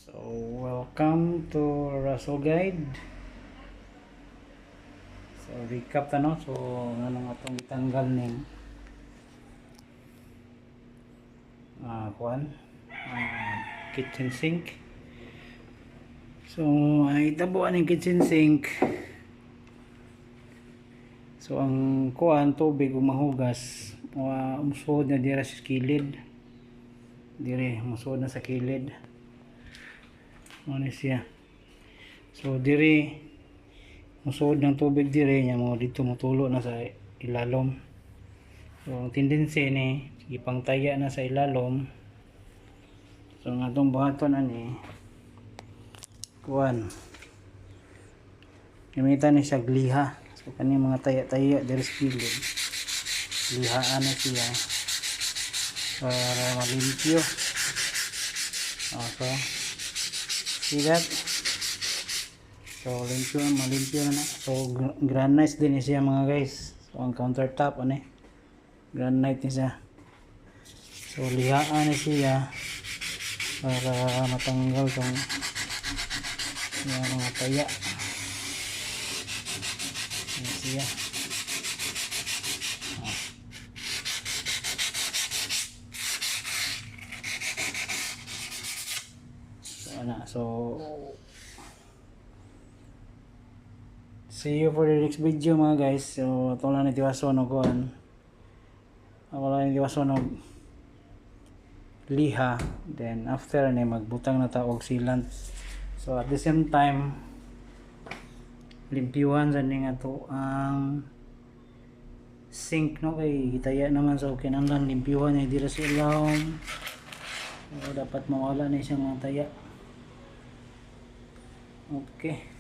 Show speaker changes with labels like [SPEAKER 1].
[SPEAKER 1] So, welcome to Russell Guide. So, recap ta no. So, anong atong itanggal ning kitchen sink. So, ay tabuan ng kitchen sink. So, ang tubig mahugas, umusod na dira sa kilid. Dire, umusod na sa kilid. Ano siya? So, dire musod ng tubig dire nya mo dito motulo na sa ilalom. So ang tendency ni ipangtaya na sa ilalom. So ang atong buhaton ani kuan gamitan ni siya gliha. So kani mga taya-taya dire sa kilid, lihaan na siya para malimpyo. So see that? So malimpyo na. So granite din siya mga guys. So ang countertop granite ni siya. So lihaan na siya para matanggal tong mga taya. Yan siya. So see you for the next video mga guys. So ito lang nitiwason o kuhan. Ako lang nitiwason o liha. Then after magbutang na taog sealant. So at the same time limpyuhan sa ning ato ang sink no, kay itaya naman sa kinanglan limpyuhan niya dira sa ilawom. So dapat mawala na siyang mga taya. Okay.